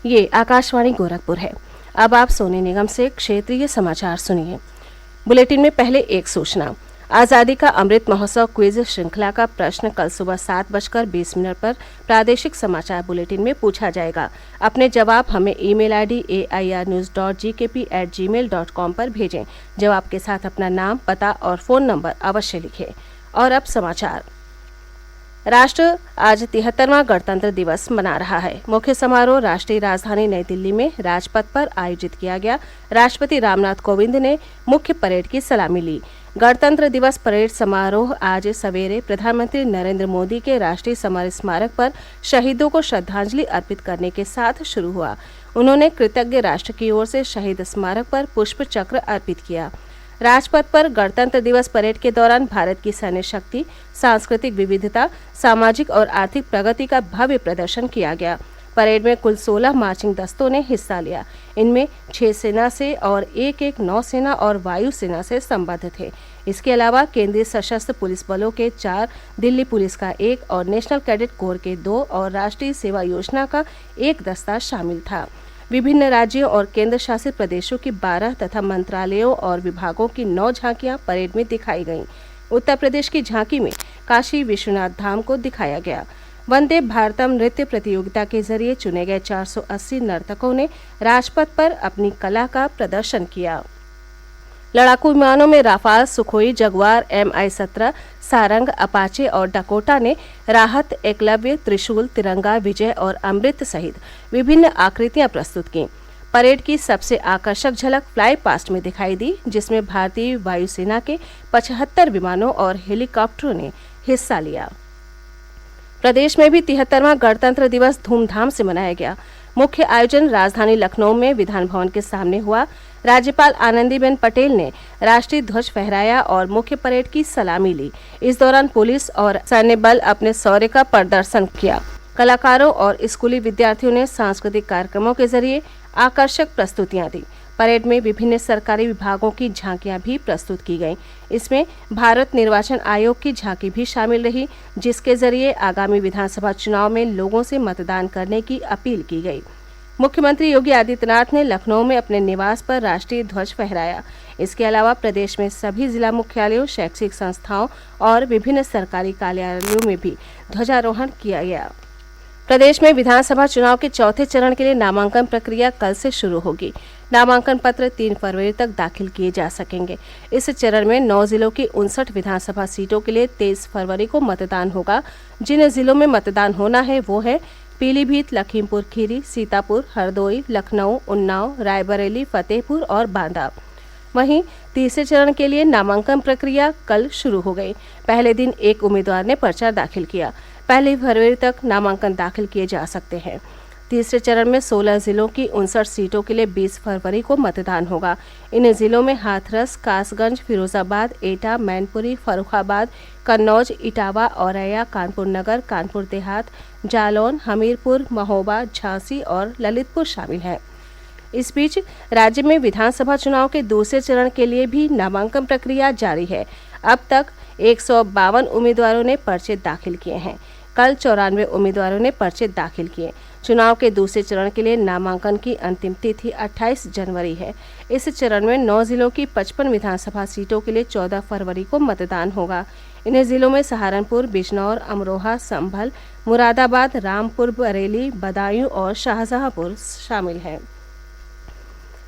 ये आकाशवाणी गोरखपुर है। अब आप सोने निगम से क्षेत्रीय समाचार सुनिए। बुलेटिन में पहले एक सूचना। आज़ादी का अमृत महोत्सव क्विज श्रृंखला का प्रश्न कल सुबह 7:20 पर प्रादेशिक समाचार बुलेटिन में पूछा जाएगा। अपने जवाब हमें ईमेल ID airnews.gkp@gmail.com पर भेजें। जवाब के साथ अपना नाम, पता और फ़ोन नंबर अवश्य लिखें। और अब समाचार। राष्ट्र आज 73वां गणतंत्र दिवस मना रहा है। मुख्य समारोह राष्ट्रीय राजधानी नई दिल्ली में राजपथ पर आयोजित किया गया। राष्ट्रपति रामनाथ कोविंद ने मुख्य परेड की सलामी ली। गणतंत्र दिवस परेड समारोह आज सवेरे प्रधानमंत्री नरेंद्र मोदी के राष्ट्रीय समर स्मारक पर शहीदों को श्रद्धांजलि अर्पित करने के साथ शुरू हुआ। उन्होंने कृतज्ञ राष्ट्र की ओर से शहीद स्मारक पर पुष्प चक्र अर्पित किया। राजपथ पर गणतंत्र दिवस परेड के दौरान भारत की सैन्य शक्ति, सांस्कृतिक विविधता, सामाजिक और आर्थिक प्रगति का भव्य प्रदर्शन किया गया। परेड में कुल 16 मार्चिंग दस्तों ने हिस्सा लिया। इनमें 6 सेना से और एक नौसेना और वायुसेना से संबद्ध थे। इसके अलावा केंद्रीय सशस्त्र पुलिस बलों के 4, दिल्ली पुलिस का 1 और नेशनल कैडेट कोर के 2 और राष्ट्रीय सेवा योजना का 1 दस्ता शामिल था। विभिन्न राज्यों और केंद्र शासित प्रदेशों की 12 तथा मंत्रालयों और विभागों की 9 झांकियां परेड में दिखाई गईं। उत्तर प्रदेश की झांकी में काशी विश्वनाथ धाम को दिखाया गया। वंदे भारतम नृत्य प्रतियोगिता के जरिए चुने गए 480 नर्तकों ने राजपथ पर अपनी कला का प्रदर्शन किया। लड़ाकू विमानों में Rafale, Sukhoi, Jaguar, Mi-17, Sarang, Apache और डकोटा ने राहत, एकलव्य, त्रिशूल, तिरंगा, विजय और अमृत सहित विभिन्न आकृतियां प्रस्तुत की। परेड की सबसे आकर्षक झलक फ्लाई पास्ट में दिखाई दी, जिसमें भारतीय वायुसेना के 75 विमानों और हेलीकॉप्टरों ने हिस्सा लिया। प्रदेश में भी 73वां गणतंत्र दिवस धूमधाम से मनाया गया। मुख्य आयोजन राजधानी लखनऊ में विधान भवन के सामने हुआ। राज्यपाल आनंदीबेन पटेल ने राष्ट्रीय ध्वज फहराया और मुख्य परेड की सलामी ली। इस दौरान पुलिस और सैन्य बल अपने शौर्य का प्रदर्शन किया। कलाकारों और स्कूली विद्यार्थियों ने सांस्कृतिक कार्यक्रमों के जरिए आकर्षक प्रस्तुतियां दी। परेड में विभिन्न सरकारी विभागों की झांकियां भी प्रस्तुत की गईं। इसमें भारत निर्वाचन आयोग की झांकी भी शामिल रही, जिसके जरिए आगामी विधानसभा चुनाव में लोगों से मतदान करने की अपील की गई। मुख्यमंत्री योगी आदित्यनाथ ने लखनऊ में अपने निवास पर राष्ट्रीय ध्वज फहराया। इसके अलावा प्रदेश में सभी जिला मुख्यालयों, शैक्षिक संस्थाओं और विभिन्न सरकारी कार्यालयों में भी ध्वजारोहण किया गया। प्रदेश में विधानसभा चुनाव के चौथे चरण के लिए नामांकन प्रक्रिया कल से शुरू होगी। नामांकन पत्र 3 फरवरी तक दाखिल किए जा सकेंगे। इस चरण में 9 जिलों की 59 विधानसभा सीटों के लिए 23 फरवरी को मतदान होगा। जिन जिलों में मतदान होना है वो है पीलीभीत, लखीमपुर खीरी, सीतापुर, हरदोई, लखनऊ, उन्नाव, रायबरेली, फतेहपुर और बांदा। वहीं तीसरे चरण के लिए नामांकन प्रक्रिया कल शुरू हो गई। पहले दिन एक उम्मीदवार ने पर्चा दाखिल किया। 1 फरवरी तक नामांकन दाखिल किए जा सकते हैं। तीसरे चरण में 16 जिलों की 59 सीटों के लिए 20 फरवरी को मतदान होगा। इन जिलों में हाथरस, कासगंज, फिरोजाबाद, एटा, मैनपुरी, फर्रुखाबाद, कन्नौज, इटावा, औरैया, कानपुर नगर, कानपुर देहात, जालौन, हमीरपुर, महोबा, झांसी और ललितपुर शामिल हैं। इस बीच राज्य में विधानसभा चुनाव के दूसरे चरण के लिए भी नामांकन प्रक्रिया जारी है। अब तक 152 उम्मीदवारों ने पर्चे दाखिल किए हैं। कल 94 उम्मीदवारों ने पर्चे दाखिल किए। चुनाव के दूसरे चरण के लिए नामांकन की अंतिम तिथि 28 जनवरी है। इस चरण में 9 जिलों की 55 विधानसभा सीटों के लिए 14 फरवरी को मतदान होगा। इन जिलों में सहारनपुर, बिजनौर, अमरोहा, संभल, मुरादाबाद, रामपुर, बरेली, बदायूं और शाहजहांपुर शामिल हैं।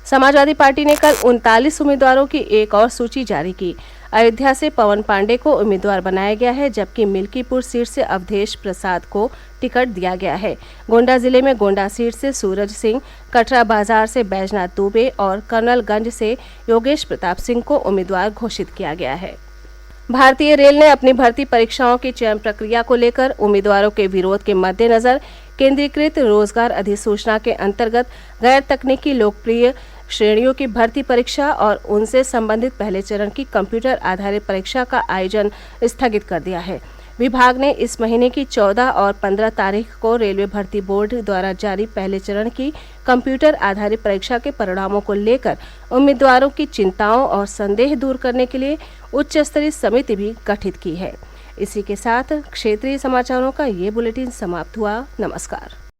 समाजवादी पार्टी ने कल 39 उम्मीदवारों की एक और सूची जारी की। अयोध्या से पवन पांडे को उम्मीदवार बनाया गया है, जबकि मिल्कीपुर सीट से अवधेश प्रसाद को टिकट दिया गया है। गोंडा जिले में गोंडा सीट से सूरज सिंह, कटरा बाजार से बैजनाथ दुबे और कर्नलगंज से योगेश प्रताप सिंह को उम्मीदवार घोषित किया गया है। भारतीय रेल ने अपनी भर्ती परीक्षाओं की चयन प्रक्रिया को लेकर उम्मीदवारों के विरोध के मद्देनजर केंद्रीकृत रोजगार अधिसूचना के अंतर्गत गैर तकनीकी लोकप्रिय श्रेणियों की भर्ती परीक्षा और उनसे संबंधित पहले चरण की कंप्यूटर आधारित परीक्षा का आयोजन स्थगित कर दिया है। विभाग ने इस महीने की 14 और 15 तारीख को रेलवे भर्ती बोर्ड द्वारा जारी पहले चरण की कंप्यूटर आधारित परीक्षा के परिणामों को लेकर उम्मीदवारों की चिंताओं और संदेह दूर करने के लिए उच्च स्तरीय समिति भी गठित की है। इसी के साथ क्षेत्रीय समाचारों का ये बुलेटिन समाप्त हुआ। नमस्कार।